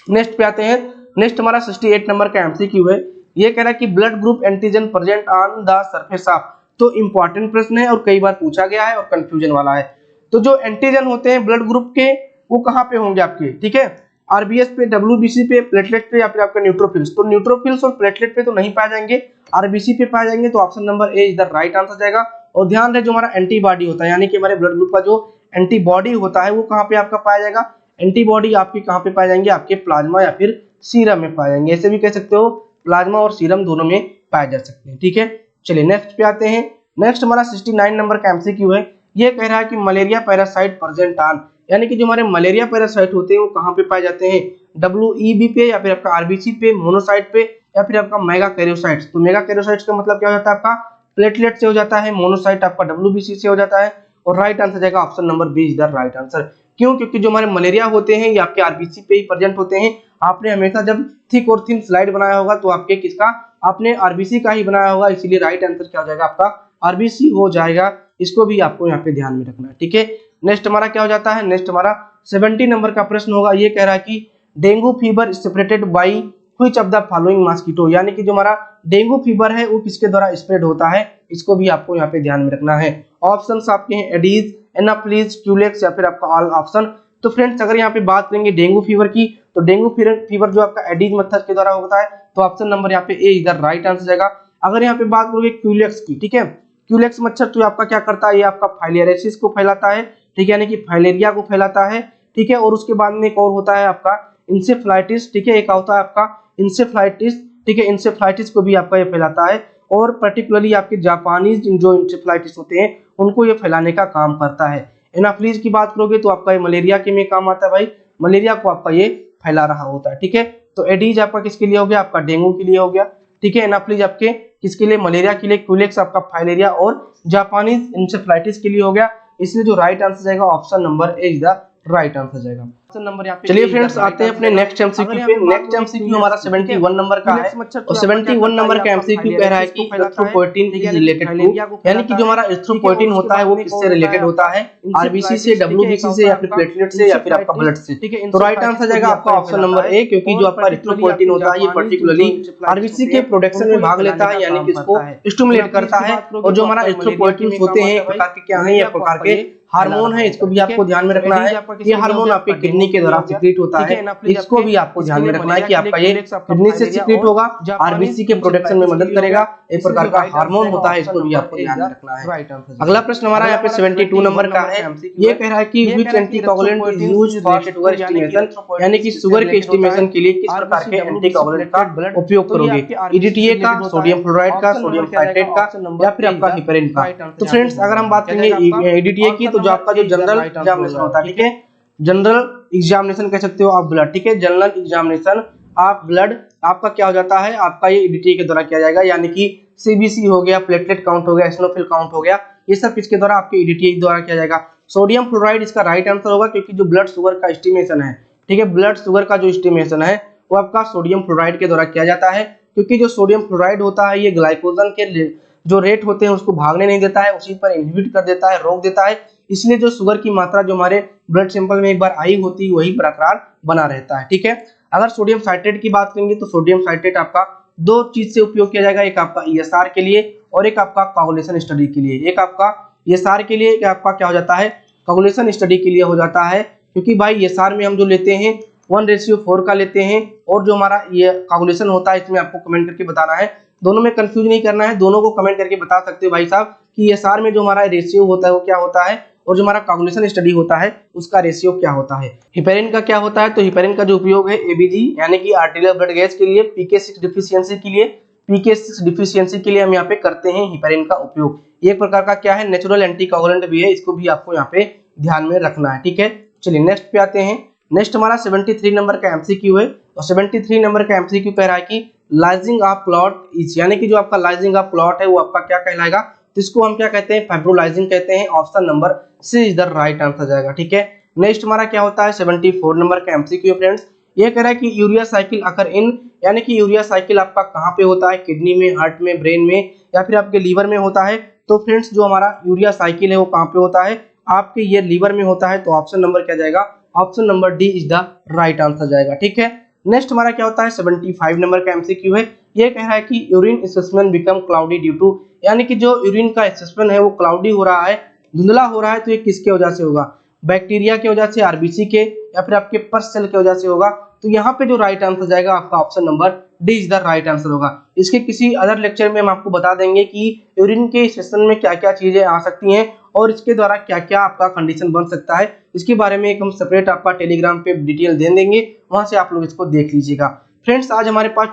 नेक्स्ट पे आते हैं। नेक्स्ट हमारा 68 नंबर का एमसीक्यू है। ये कह रहा है कि blood group antigen present on the surface of, तो इंपॉर्टेंट प्रश्न है और कई बार पूछा गया है और कंफ्यूजन वाला है। तो जो एंटीजन होते हैं ब्लड ग्रुप के वो कहाँ पे होंगे आपके, ठीक है, आरबीएस पे, डब्ल्यूबीसी पे, प्लेटलेट पे या फिर आपका न्यूट्रोफिल्स। तो न्यूट्रोफिल्स और प्लेटलेट पे तो नहीं पाए जाएंगे, आरबीसी पे पाए जाएंगे। तो option number A is the right answer जाएगा। और ध्यान रहे जो हमारा एंटीबॉडी होता है यानी कि हमारे ब्लड ग्रुप का जो एंटीबॉडी होता है वो कहाँ पे आपका पाया जाएगा, एंटीबॉडी आपकी कहाँ पे पाए जाएंगे, आपके प्लाज्मा या फिर सीरम में पाए जाएंगे। ऐसे भी कह सकते हो प्लाज्मा और सीरम दोनों में पाए जा सकते हैं। ठीक है, चलिए नेक्स्ट पे आते हैं। नेक्स्ट हमारा 69 नंबर का एमसीक्यू है। ये कह रहा है कि मलेरिया पैरासाइट प्रेजेंट ऑन, यानी कि जो हमारे मलेरिया पैरासाइट होते हैं वो कहाँ पे पाए जाते हैं, डब्ल्यूईबी पे या फिर आपका आरबीसी पे, मोनोसाइट पे या फिर आपका मेगा कैरियोसाइट्स। तो मेगा कैरियोसाइट्स का मतलब क्या हो जाता है आपका प्लेटलेट से हो जाता है, मोनोसाइट आपका डब्ल्यूबीसी से हो जाता है। और राइट आंसर जाएगा option number B is the right answer. क्यों, क्योंकि जो हमारे मलेरिया होते हैं ये आपके आरबीसी पे ही प्रेजेंट होते हैं। आपने हमेशा जब थिक और थिन स्लाइड बनाया होगा तो आपके किसका, आपने आरबीसी का ही बनाया होगा, इसीलिए राइट आंसर क्या हो जाएगा आपका आरबीसी हो जाएगा। इसको भी आपको यहाँ पे ध्यान में रखना है। ठीक है, नेक्स्ट हमारा क्या हो जाता है, नेक्स्ट हमारा 70 नंबर का प्रश्न होगा। ये कह रहा है कि dengue fever spreaded by which of the following mosquito, यानी कि जो हमारा डेंगू फीवर है वो किसके द्वारा स्प्रेड होता है, इसको भी आपको यहाँ पे ध्यान में रखना है। ऑप्शंस आपके हैं एडीज, एनाफ्लीज, क्यूलेक्स या फिर आपका ऑल ऑप्शन। तो फ्रेंड्स अगर यहाँ पे बात करेंगे डेंगू फीवर की तो डेंगू फीवर जो आपका एडीज मच्छर के द्वारा होता है। तो ऑप्शन नंबर यहाँ पे ए इधर राइट आंसर जाएगा। अगर यहाँ पे बात करोगे क्यूलेक्स की, ठीक है, क्यूलेक्स मच्छर तो आपका क्या करता है, ये आपका फाइलेरियासिस को फैलाता है, ठीक है, यानी कि फाइलेरिया को फैलाता है। ठीक है, और उसके बाद में एक और होता है आपका इंसेफ्लाइटिस। ठीक है, एक होता है आपका इंसेफ्लाइटिस। ठीक है, इंसेफ्लाइटिस को भी आपका ये फैलाता है और पर्टिकुलरली आपके जापानीज जो इंसेफ्लाइटिस होते हैं उनको ये फैलाने का काम करता है। एनाफ्लीज की बात करोगे तो आपका ये मलेरिया के में काम आता है भाई, मलेरिया को आपका ये फैला रहा होता है। ठीक है, तो एडीज आपका किसके लिए हो गया, आपका डेंगू के लिए हो गया। ठीक है, एनाफ्लीज आपके किसके लिए, मलेरिया के लिए। क्यूलेक्स आपका फाइलेरिया और जापानीज इंसेफ्लाइटिस के लिए हो गया। इसलिए जो राइट आंसर जाएगा option number A is the right answer जाएगा। ऑप्शन नंबर यहाँ पे चलिए फ्रेंड्स आते हैं अपने नेक्स्ट एमसीक्यू पे। नेक्स्ट एमसीक्यू हमारा 71 नंबर का है और 71 नंबर का एमसीक्यू कह रहा है कि एरिथ्रोपोएटिन इज रिलेटेड टू, यानी कि जो हमारा एरिथ्रोपोएटिन होता है वो किससे रिलेटेड होता है, आरबीसी से, डब्ल्यूबीसी से या फिर प्लेटलेट से या फिर आपका ब्लड से। तो राइट आंसर जाएगा आपका ऑप्शन नंबर ए, क्योंकि जो आपका एरिथ्रोपोएटिन होता है ये पर्टिकुलरली आरबीसी के प्रोडक्शन में भाग लेता है, यानी कि इसको स्टिमुलेट करता है। और जो हमारा एरिथ्रोपोएटिन होते हैं प्रकार के क्या है, ये प्रकार के हार्मोन है, इसको भी आपको ध्यान में रखना है। ये हार्मोन आपके किडनी के द्वारा सिक्रीट होता है, इसको भी आपको ध्यान में रखना है कि आपका ये किडनी से सिक्रीट होगा, आरबीसी के प्रोडक्शन में मदद करेगा, एक प्रकार का हार्मोन होता है, इसको भी आपको ध्यान में रखना है। अगला प्रश्न हमारा यहाँ पे 72 नंबर का है। ये कह रहा है कि which anticoagulant is used for sugar estimation, यानी कि शुगर के एस्टिमेशन के लिए किस प्रकार के एंटीकोगुलेंट का उपयोग करोगे, ईडीटीए का, सोडियम फ्लोराइड का, सोडियम साइट्रेट का या फिर आपका हिपेरिन का। तो फ्रेंड्स अगर हम बात करेंगे ईडीटीए की तो जो आपका जो जनरल एग्जामिनेशन होता है, ठीक है, जनरल एग्जामिनेशन कह सकते हो आप ब्लड, ठीक है, जनरल एग्जामिनेशन आप ब्लड आपका क्या हो जाता है, आपका ये ईडीटीए के द्वारा किया जाएगा, यानी कि सीबीसी हो गया, प्लेटलेट काउंट हो गया, एसिनोफिल काउंट हो गया, ये सब किसके द्वारा, आपके ईडीटीए द्वारा किया जाएगा। सोडियम फ्लोराइड इसका राइट आंसर होगा, क्योंकि जो ब्लड शुगर का एस्टिमेशन है, ठीक है, ब्लड शुगर का जो एस्टिमेशन है वो आपका सोडियम फ्लोराइड के द्वारा किया जाता है, क्योंकि जो सोडियम फ्लोराइड होता है ये ग्लाइकोजन के जो रेट होते हैं उसको भागने नहीं देता है, उसी पर इनहिबिट कर देता है, रोक देता है। इसलिए जो शुगर की मात्रा जो हमारे ब्लड सैंपल में एक बार आई होती है वही बरकरार बना रहता है। ठीक है, अगर सोडियम साइट्रेट की बात करेंगे तो सोडियम साइट्रेट आपका दो चीज से उपयोग किया जाएगा, एक आपका ईएसआर के लिए और एक आपका कोगुलेशन स्टडी के लिए। एक आपका ईएसआर के लिए, एक आपका क्या हो जाता है, कोगुलेशन स्टडी के लिए हो जाता है, क्योंकि भाई ईएसआर में हम जो लेते हैं 1:4 का लेते हैं, और जो हमारा ये कोगुलेशन होता है इसमें आपको कमेंट करके बताना है, दोनों में कंफ्यूज नहीं करना है, दोनों को कमेंट करके बता सकते हो भाई साहब कि ईएसआर में जो हमारा रेशियो होता है वो क्या होता है, और जो हमारा कोगुलेशन स्टडी होता है उसका रेशियो क्या होता है। हिपेरिन का क्या होता है, तो हिपेरिन का जो उपयोग है एबीजी यानी कि आर्टिरियल ब्लड गैस के लिए, पीके6 डिफिशियंसी के लिए, PK6 डिफिशियंसी के लिए हम यहाँ पे करते हैं हिपेरिन का उपयोग। ये एक प्रकार का क्या है, नेचुरल एंटीकोगुलेंट भी है, इसको भी आपको यहाँ पे ध्यान में रखना है। ठीक है, चलिए नेक्स्ट पे आते हैं। नेक्स्ट हमारा 73 नंबर का एमसीक्यू है और 73 नंबर का एमसीक्यू कह रहा है कि लाइजिंग ऑफ क्लॉट इज, यानी कि जो आपका लाइजिंग ऑफ क्लॉट है वो आपका क्या कहलाएगा, तो इसको हम क्या कहते हैं, फाइब्रोलाइजिंग कहते हैं। Option number C is the right answer जाएगा। ठीक है, नेक्स्ट हमारा क्या होता है 74 नंबर का एमसीक्यू फ्रेंड्स। ये कह रहा है कि यूरिया साइकिल अकर इन, यानी कि यूरिया साइकिल आपका कहाँ पे होता है, किडनी में, हार्ट में, ब्रेन में या फिर आपके लीवर में होता है। तो फ्रेंड्स जो हमारा यूरिया साइकिल है वो कहाँ पे होता है, आपके ये लीवर में होता है। तो ऑप्शन नंबर क्या जाएगा, option number D is the right answer जाएगा। ठीक है, नेक्स्ट हमारा क्या होता है 75 नंबर का एमसीक्यू है। ये कह रहा है कि urine specimen become cloudy due to, यानी कि जो यूरिन का स्पेसिमेन है वो क्लाउडी हो रहा है, धुंधला हो रहा है, तो ये किसके वजह से होगा, बैक्टीरिया की वजह से, आरबीसी के या फिर आपके पस सेल की वजह से होगा। तो यहाँ पे जो राइट आंसर जाएगा आपका option number D is the right answer होगा। इसके किसी अदर लेक्चर में हम आपको बता देंगे कि यूरिन के स्पेसिमेन में क्या क्या चीजें आ सकती हैं और इसके द्वारा क्या क्या आपका कंडीशन बन सकता है। इसके बारे में एक हम सेपरेट आपका टेलीग्राम पे डिटेल दे देंगे, वहां से आप लोग इसको देख लीजिएगा। फ्रेंड्स आज हमारे पास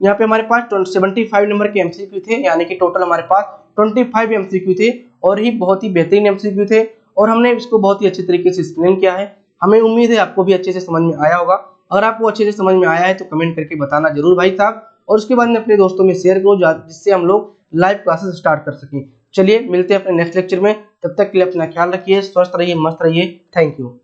यहाँ पे हमारे पास 75 नंबर के एमसीक्यू थे, यानी कि टोटल हमारे पास 25 एमसीक्यू थे और ही बहुत ही बेहतरीन एमसीक्यू थे और हमने इसको बहुत ही अच्छे तरीके से एक्सप्लेन किया है। हमें उम्मीद है आपको भी अच्छे से समझ में आया होगा। अगर आपको अच्छे से समझ में आया है तो कमेंट करके बताना जरूर भाई साहब, और उसके बाद में अपने दोस्तों में शेयर करो जिससे हम लोग लाइव क्लासेस स्टार्ट कर सकें। चलिए मिलते हैं अपने नेक्स्ट लेक्चर में, तब तक के लिए अपना ख्याल रखिए, स्वस्थ रहिए, मस्त रहिए। Thank you.